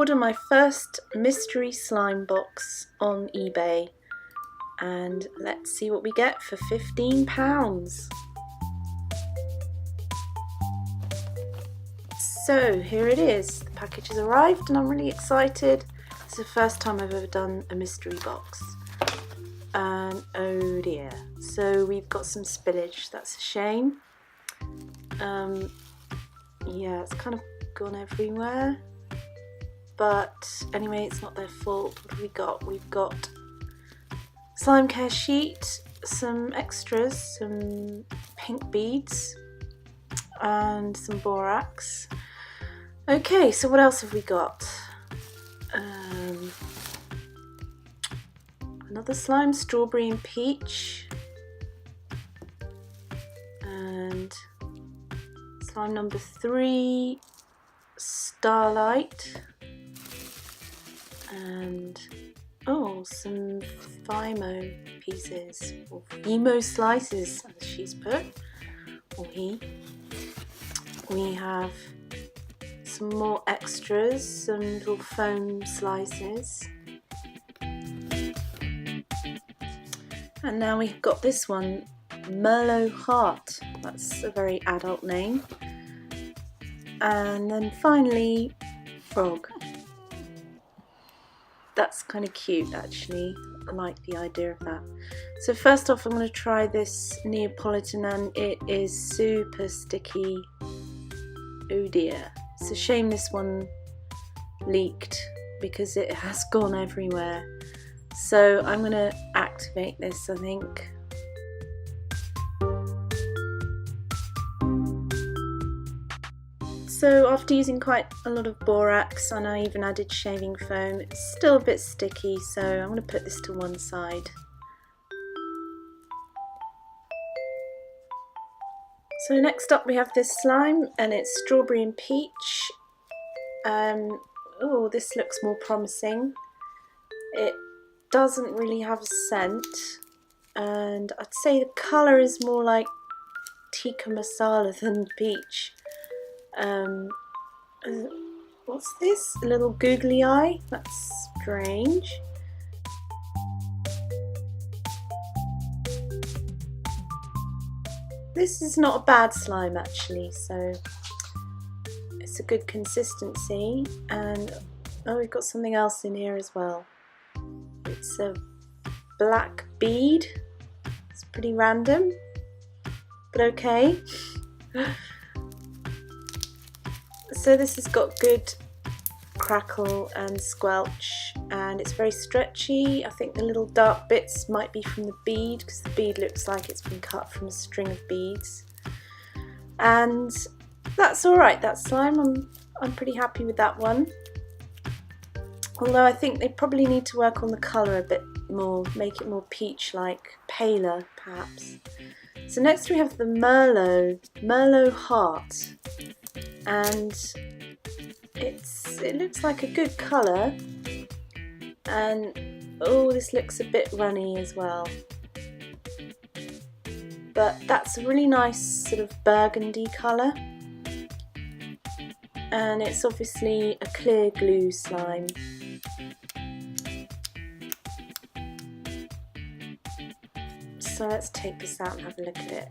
order my first mystery slime box on eBay, and let's see what we get for £15. So here it is, the package has arrived and I'm really excited. It's the first time I've ever done a mystery box. And oh dear, so we've got some spillage, that's a shame. Yeah, it's kind of gone everywhere, but anyway, it's not their fault. What have we got? We've got slime care sheet, some extras, some pink beads and some borax. Okay, so what else have we got? Another slime, strawberry and peach, and slime number 3, Starlight, and oh, some Fimo pieces, or Fimo slices as she's put, or he. We have some more extras, some little foam slices. And now we've got this one, Merlot Heart. That's a very adult name. And then finally, Frog. That's kind of cute actually. I like the idea of that. So first off, I'm going to try this Neapolitan, and it is super sticky. Oh dear. It's a shame this one leaked because it has gone everywhere. So I'm going to activate this, I think. So after using quite a lot of borax, and I even added shaving foam, it's still a bit sticky, so I'm going to put this to one side. So next up we have this slime, and it's strawberry and peach. Oh, this looks more promising. It doesn't really have a scent, and I'd say the colour is more like tikka masala than peach. What's this? A little googly eye? That's strange. This is not a bad slime actually, so it's a good consistency. And oh, we've got something else in here as well. It's a black bead. It's pretty random, but okay. So this has got good crackle and squelch, and it's very stretchy. I think the little dark bits might be from the bead, because the bead looks like it's been cut from a string of beads. And that's alright, that slime. I'm pretty happy with that one. Although I think they probably need to work on the colour a bit more, make it more peach-like, paler perhaps. So next we have the Merlot Heart, and it looks like a good colour, and oh, this looks a bit runny as well. But that's a really nice sort of burgundy colour, and it's obviously a clear glue slime. So let's take this out and have a look at it.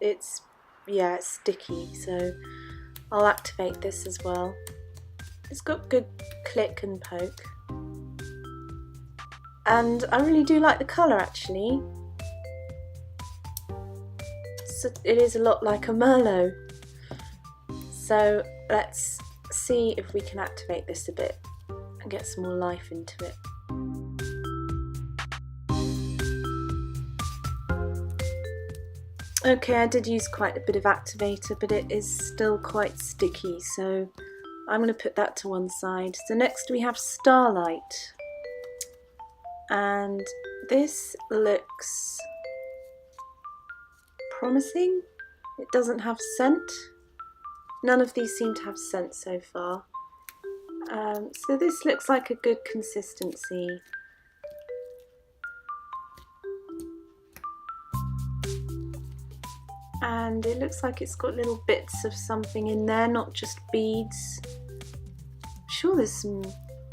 It's sticky, so I'll activate this as well. It's got good click and poke, and I really do like the colour actually. So it is a lot like a Merlot. So let's see if we can activate this a bit and get some more life into it. Okay, I did use quite a bit of activator, but it is still quite sticky, so I'm going to put that to one side. So next we have Starlight, and this looks promising. It doesn't have scent. None of these seem to have scent so far. So this looks like a good consistency. And it looks like it's got little bits of something in there, not just beads. sure there's some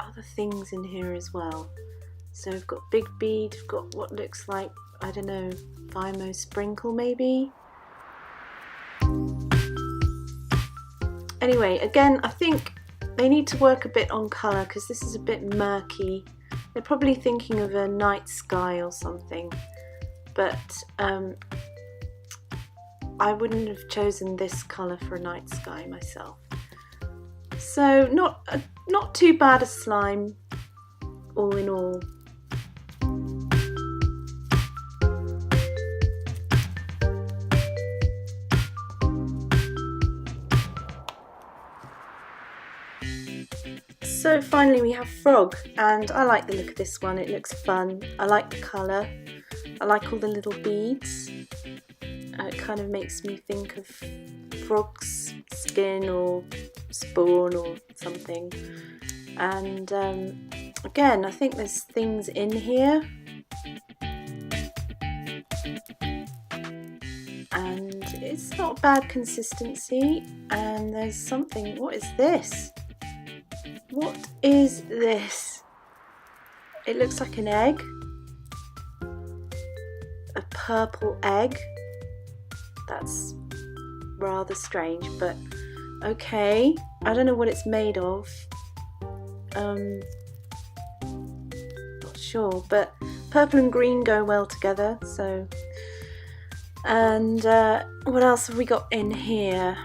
other things in here as well. So we've got big bead, we've got what looks like, I don't know, Vimo sprinkle maybe. Anyway, again, I think they need to work a bit on colour because this is a bit murky. They're probably thinking of a night sky or something, but I wouldn't have chosen this colour for a night sky myself. So not too bad a slime, all in all. So finally we have frog, and I like the look of this one. It looks fun. I like the colour. I like all the little beads. It kind of makes me think of frog's skin or spawn or something. And again, I think there's things in here. And it's not bad consistency. And there's something, what is this? What is this? It looks like an egg. A purple egg. That's rather strange, but okay. I don't know what it's made of. Not sure, but purple and green go well together, so. And what else have we got in here?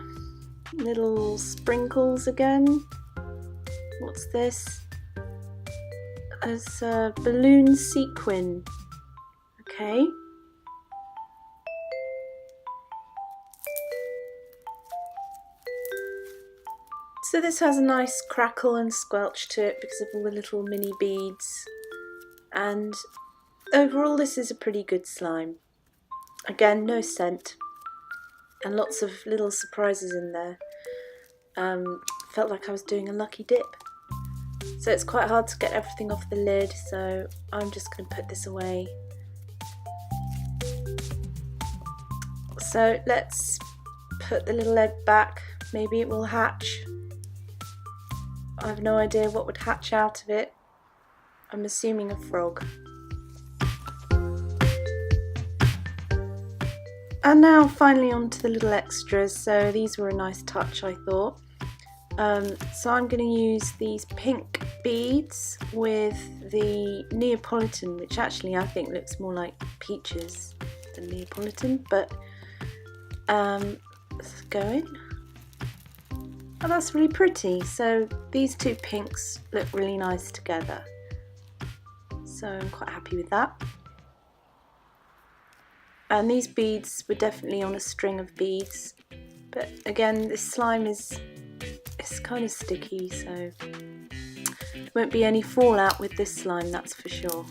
Little sprinkles again. What's this? There's a balloon sequin. Okay. So this has a nice crackle and squelch to it because of all the little mini beads, and overall this is a pretty good slime. Again, no scent and lots of little surprises in there. Felt like I was doing a lucky dip. So it's quite hard to get everything off the lid, so I'm just going to put this away. So let's put the little egg back, maybe it will hatch. I have no idea what would hatch out of it. I'm assuming a frog. And now finally on to the little extras. So these were a nice touch, I thought. So I'm going to use these pink beads with the Neapolitan, which actually I think looks more like peaches than Neapolitan, but let's go in. Oh, that's really pretty. So these two pinks look really nice together. So I'm quite happy with that. And these beads were definitely on a string of beads. But again, this slime it's kind of sticky, so there won't be any fallout with this slime, that's for sure.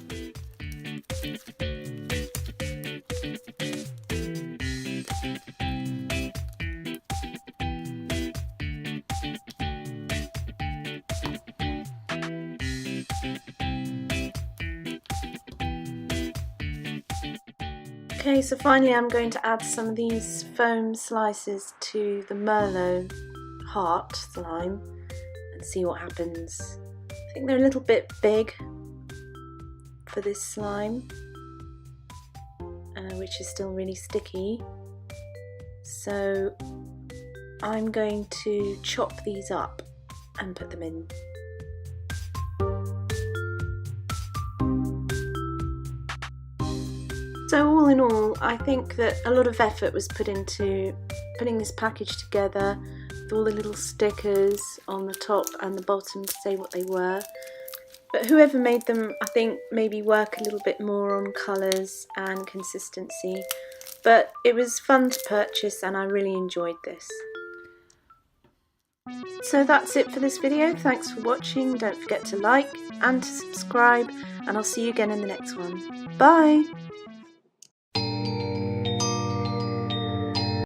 Okay, so finally I'm going to add some of these foam slices to the Merlot heart slime and see what happens. I think they're a little bit big for this slime, which is still really sticky. So I'm going to chop these up and put them in. So all in all, I think that a lot of effort was put into putting this package together with all the little stickers on the top and the bottom to say what they were. But whoever made them, I think maybe work a little bit more on colours and consistency. But it was fun to purchase and I really enjoyed this. So that's it for this video. Thanks for watching. Don't forget to like and to subscribe, and I'll see you again in the next one. Bye!